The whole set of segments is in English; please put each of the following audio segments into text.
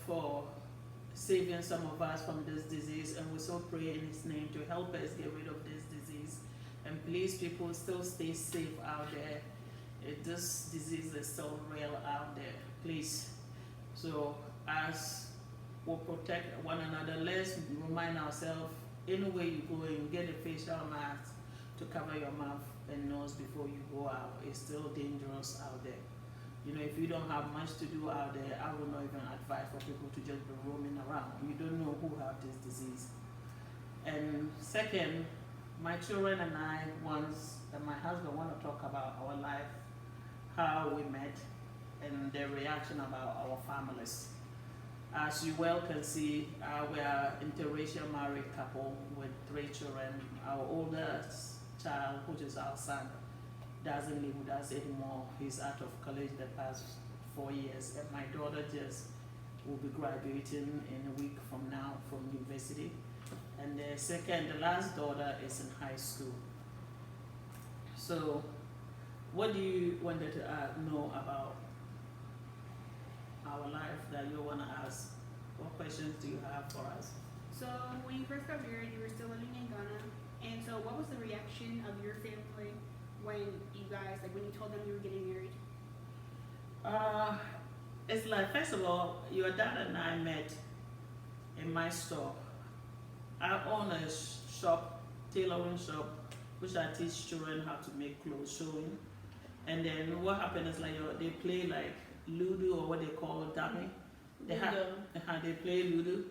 for saving some of us from this disease, and we so pray in His name to help us get rid of this disease. And please, people, still stay safe out there. This disease is still real out there, please. So as we protect one another, let's remind ourselves, anywhere you go and get a facial mask to cover your mouth and nose before you go out. It's still dangerous out there. You know, if you don't have much to do out there, I would not even advise for people to just be roaming around. You don't know who have this disease. And second, my children and I and my husband want to talk about our life, how we met, and their reaction about our families. As you well can see, we are interracial married couple with 3 children. Our oldest child, which is our son, doesn't live with us anymore. He's out of college the past 4 years, and my daughter just will be graduating in a week from now from university. And the last daughter is in high school. So, what do you wanted to know about our life that you want to ask? What questions do you have for us? So when you first got married, you were still living in Ghana, and so what was the reaction of your family when you guys, like when you told them you were getting married? It's like, first of all, your dad and I met in my store. I own a shop, tailoring shop, which I teach children how to make clothes, sewing. And then what happened is like they play like Ludo, or what they call dummy. They play Ludo.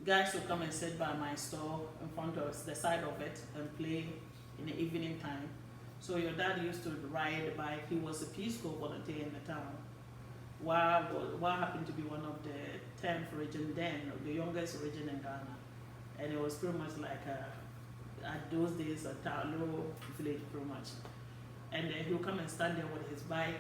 Guys will come and sit by my store in front of the side of it and play in the evening time. So your dad used to ride a bike. He was a Peace Corps volunteer in the town. What happened to be one of the 10th region then, the youngest region in Ghana. And it was pretty much like at those days a little village pretty much. And then he'll come and stand there with his bike,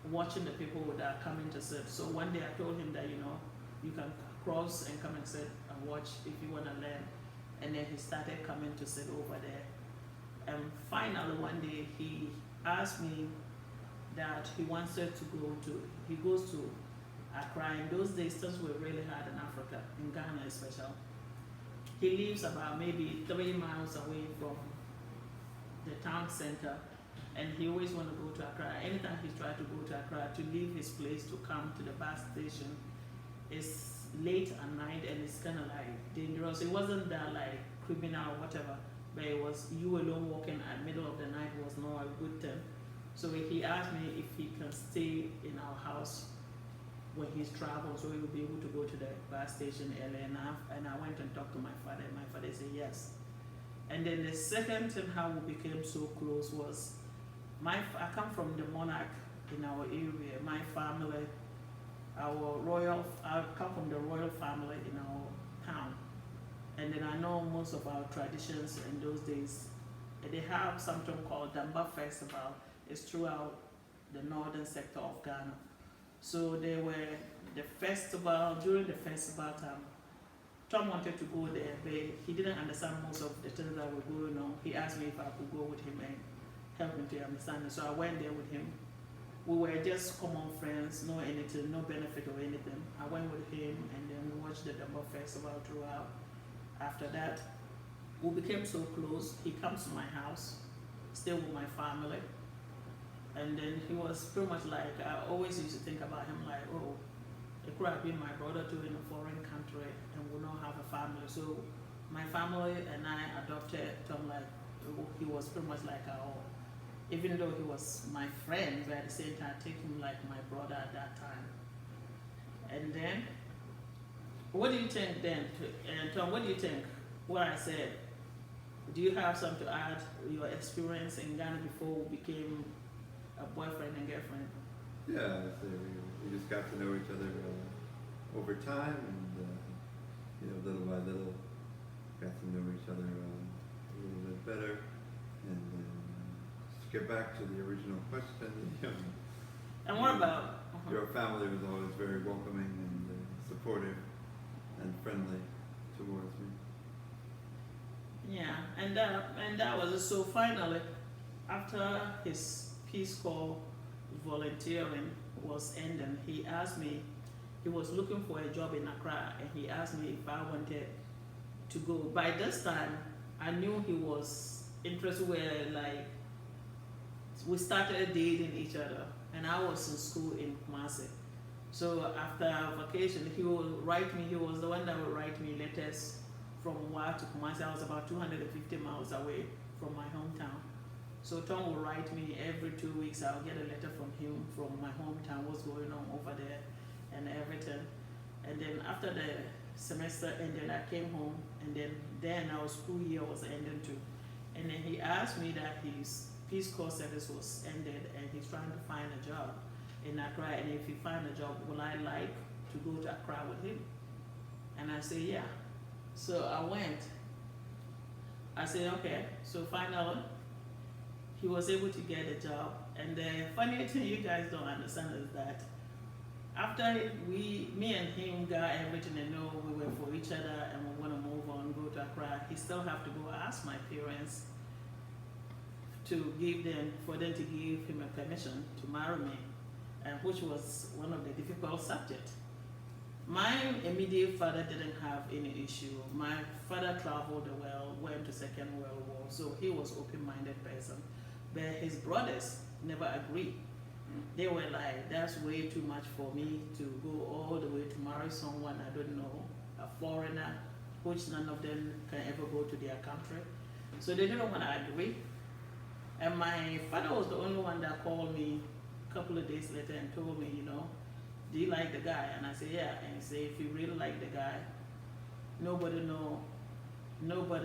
watching the people that are coming to sit. So one day I told him that, you can cross and come and sit and watch if you want to learn. And then he started coming to sit over there. And finally one day he asked me that he goes to Accra. In those days things were really hard in Africa, in Ghana especially. He lives about maybe 3 miles away from the town center, and he always want to go to Accra. Anytime he tried to go to Accra, to leave his place to come to the bus station, it's late at night and it's kind of like dangerous. It wasn't that like criminal or whatever, but it was you alone walking at middle of the night was not a good thing. So he asked me if he can stay in our house when he's traveling, so he will be able to go to the bus station early enough. And I went and talked to my father, and my father said yes. And then the second thing how we became so close was, I come from the monarch in our area. My family, I come from the royal family in our town. And then I know most of our traditions in those days. They have something called Damba Festival. It's throughout the northern sector of Ghana. So they were during the festival time, Tom wanted to go there, but he didn't understand most of the things that were going on. He asked me if I could go with him and help him to understand it. So I went there with him. We were just common friends, no anything, no benefit or anything. I went with him and then we watched the Damba Festival throughout. After that, we became so close. He comes to my house, stay with my family. And then he was pretty much like, I always used to think about him like, oh, it could have been my brother too in a foreign country and we don't have a family. So my family and I adopted Tom like, he was pretty much like our, even though he was my friend, but at the same time, I take him like my brother at that time. And then, what do you think then? And Tom, what do you think? What I said, do you have something to add, your experience in Ghana before we became a boyfriend and girlfriend? Yeah, so we just got to know each other over time, and little by little, got to know each other a little bit better. And to get back to the original question, And what about your family was always very welcoming and supportive and friendly towards me. Yeah, and that was it. So finally, after his Peace Corps volunteering was ending, he he was looking for a job in Accra, and he asked me if I wanted to go. By this time, I knew he was interested. Where like we started dating each other, and I was in school in Kumasi. So after vacation, he would write me. He was the one that would write me letters from Wa to Kumasi. I was about 250 miles away from my hometown. So Tom will write me every 2 weeks. I'll get a letter from him from my hometown, what's going on over there, and everything. And then after the semester ended, I came home, and then our school year was ending too. And then he asked me that his Peace Corps service was ended, and he's trying to find a job in Accra. And if he find a job, will I like to go to Accra with him? And I said, yeah. So I went. I said, okay. So finally, he was able to get a job. And the funny thing you guys don't understand is that after me and him got everything and know we were for each other and we want to move on, go to Accra, he still have to go ask my parents for them to give him a permission to marry me, and which was one of the difficult subjects. My immediate father didn't have any issue. My father traveled well, went to Second World War, so he was open-minded person. But his brothers never agreed. They were like, that's way too much for me to go all the way to marry someone I don't know, a foreigner, which none of them can ever go to their country. So they didn't want to agree. And my father was the only one that called me a couple of days later and told me, do you like the guy? And I said, yeah. And he said, if you really like the guy, nobody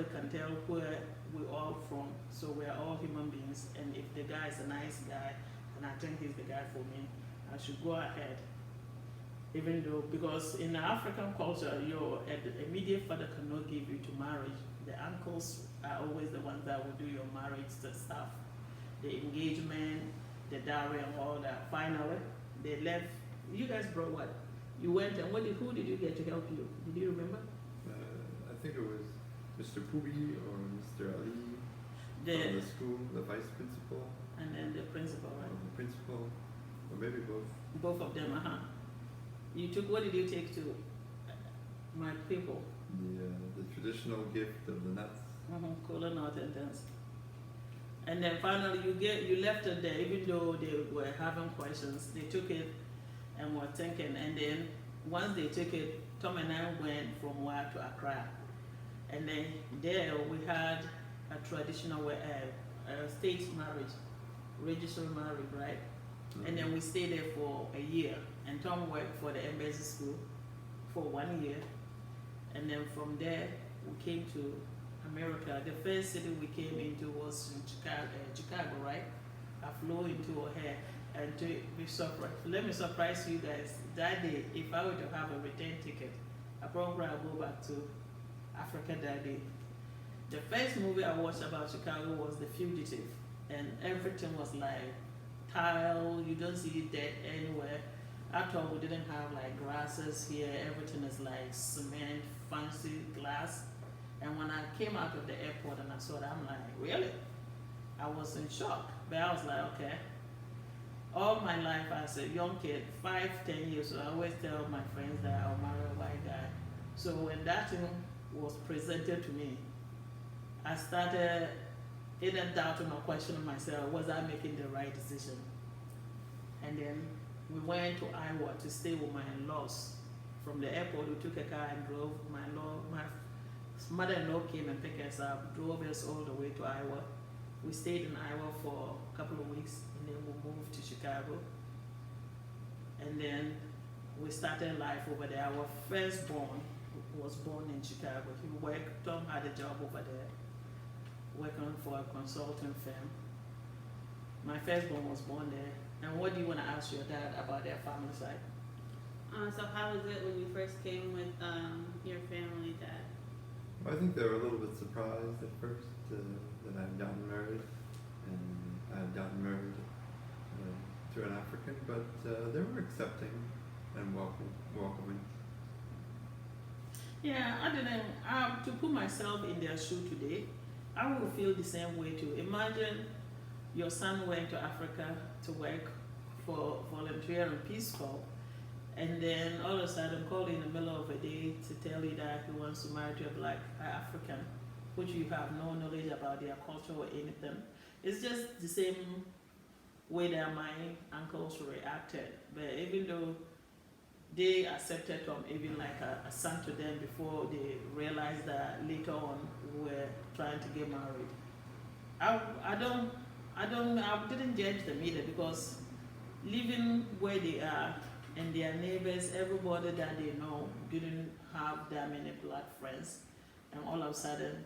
can tell where we're all from. So we're all human beings. And if the guy is a nice guy, and I think he's the guy for me, I should go ahead. Even though, because in the African culture, your immediate father cannot give you to marriage. The uncles are always the ones that will do your marriage stuff. The engagement, the dowry and all that. Finally, they left. You guys brought what? You went and who did you get to help you? Did you remember? I think it was Mr. Pubi or Mr. Ali from the school, the vice principal. And then the principal, right? The principal, or maybe both. Both of them, what did you take to my people? The traditional gift of the nuts. Cola nut and things. And then finally you left it there, even though they were having questions. They took it and were thinking, and then once they took it, Tom and I went from Wa to Accra. And then there we had a traditional state marriage, registered marriage, right? And then we stayed there for a year. And Tom worked for the embassy school for 1 year. And then from there, we came to America. The first city we came into was in Chicago, right? I flew into O'Hare. And to be surprised, let me surprise you guys. That day, if I were to have a return ticket, I probably would go back to Africa that day. The first movie I watched about Chicago was The Fugitive. And everything was like tile, you don't see dirt anywhere. After all, we didn't have like grasses here, everything is like cement, fancy glass. And when I came out of the airport and I saw that, I'm like, really? I was in shock. But I was like, okay. All my life as a young kid, 5-10 years old, I always tell my friends that I'll marry a white guy. So when that thing was presented to me, I started either doubting or questioning myself, was I making the right decision? And then we went to Iowa to stay with my in-laws. From the airport, we took a car and drove. My mother-in-law came and picked us up, drove us all the way to Iowa. We stayed in Iowa for a couple of weeks, and then we moved to Chicago. And then we started life over there. Our firstborn was born in Chicago. Tom had a job over there, working for a consulting firm. My firstborn was born there. And what do you want to ask your dad about their family side? So how was it when you first came with your family, Dad? I think they were a little bit surprised at first that I'd gotten married, and I had gotten married to an African, but they were accepting and welcoming. Yeah, I didn't. To put myself in their shoe today, I would feel the same way too. Imagine your son went to Africa to work for volunteer and Peace Corps, And then all of a sudden call in the middle of a day to tell you that he wants to marry to a black African, which you have no knowledge about their culture or anything. It's just the same way that my uncles reacted. But even though they accepted Tom even like a son to them before they realized that later on we were trying to get married. I didn't judge them either because living where they are and their neighbors, everybody that they know didn't have that many black friends. And all of a sudden,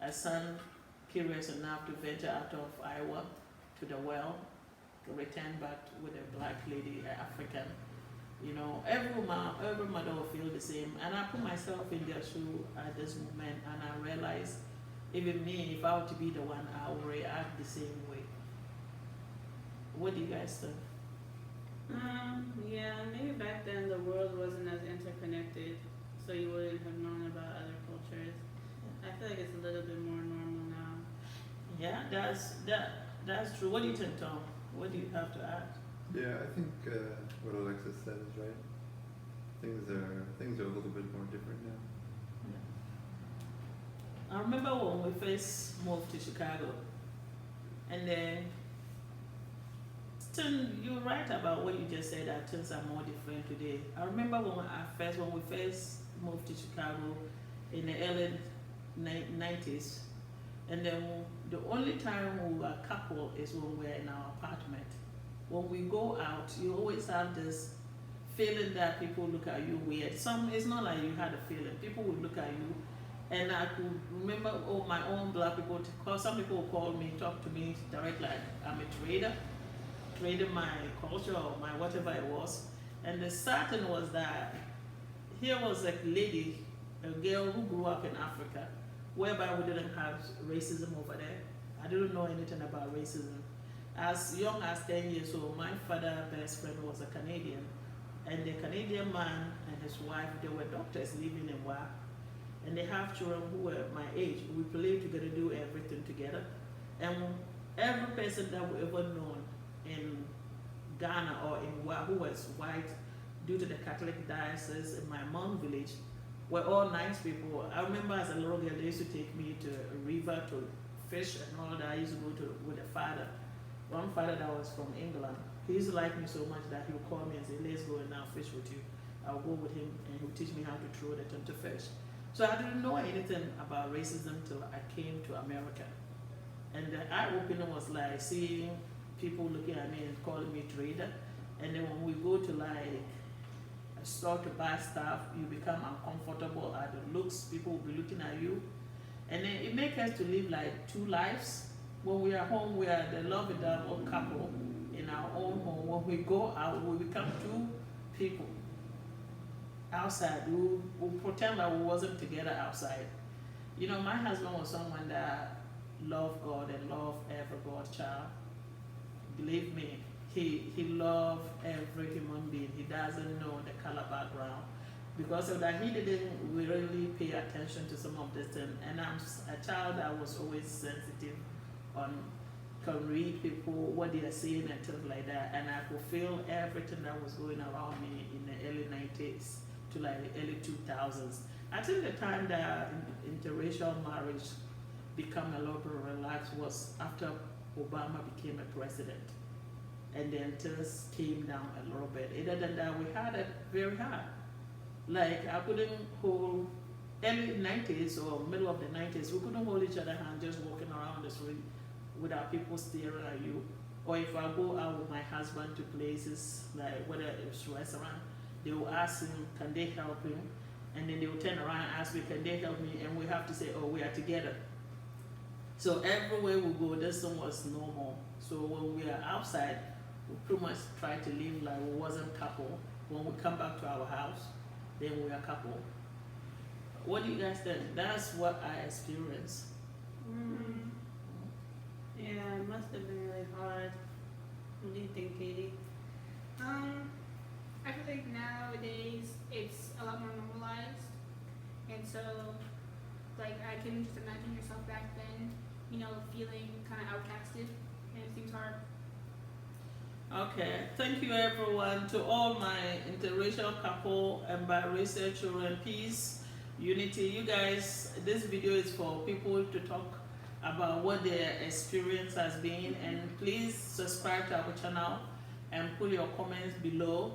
a son curious enough to venture out of Iowa to the well, to return back with a black lady, an African. You know, every mother will feel the same. And I put myself in their shoe at this moment and I realized even me, if I were to be the one, I would react the same way. What do you guys think? Yeah, maybe back then the world wasn't as interconnected, so you wouldn't have known about other cultures. I feel like it's a little bit more normal now. Yeah, that's true. What do you think, Tom? What do you have to add? Yeah, I think what Alexis said is right. Things are a little bit more different now. I remember when we first moved to Chicago, and then you're right about what you just said, that things are more different today. I remember when we first moved to Chicago in the early 90s, and then the only time we were a couple is when we're in our apartment. When we go out, you always have this feeling that people look at you weird. It's not like you had a feeling. People would look at you, and I could remember my own black people. Some people would call me, talk to me directly like I'm a trader, trading my culture or my whatever it was. And the sad thing was that here was a lady, a girl who grew up in Africa, whereby we didn't have racism over there. I didn't know anything about racism. As young as 10 years old, my father's best friend was a Canadian. And the Canadian man and his wife, they were doctors living in WA. And they have children who were my age. We played together, do everything together. And every person that we ever known in Ghana or in WA who was white due to the Catholic diocese in my mom's village were all nice people. I remember as a little girl, they used to take me to a river to fish and all that. I used to go to with a father. One father that was from England. He used to like me so much that he would call me and say, let's go and now fish with you. I'll go with him and he'll teach me how to throw the net to fish. So I didn't know anything about racism till I came to America. And the eye-opener was like seeing people looking at me and calling me trader. And then when we go to like a store to buy stuff, you become uncomfortable at the looks. People will be looking at you. And then it makes us to live like two lives. When we are home, we are the love and double couple in our own home. When we go out, we become two people outside. We pretend like we wasn't together outside. You know, my husband was someone that loved God and loved every God child. Believe me, he loved every human being. He doesn't know the color background. Because of that, he didn't really pay attention to some of this things. And I'm a child that was always sensitive on can read people, what they are saying and things like that, and I could feel everything that was going around me in the early 90s to like the early 2000s. I think the time that interracial marriage became a little bit relaxed was after Obama became a president, and then things came down a little bit. Other than that, we had it very hard. Like I couldn't hold early 90s or middle of the 90s, we couldn't hold each other's hand just walking around the street without people staring at you. Or if I go out with my husband to places, like whether it's restaurant, they will ask him, can they help him? And then they will turn around and ask me, can they help me? And we have to say, oh, we are together. So everywhere we go, this one was normal. So when we are outside, we pretty much try to live like we wasn't couple. When we come back to our house, then we are couple. What do you guys think? That's what I experienced. Yeah, it must have been really hard. What do you think, Katie? I feel like nowadays it's a lot more normalized, and so like I can just imagine yourself back then, you know, feeling kind of outcasted, and it seems hard. Okay, thank you everyone. To all my interracial couple and biracial children, peace, unity. You guys, this video is for people to talk about what their experience has been, and please subscribe to our channel and put your comments below.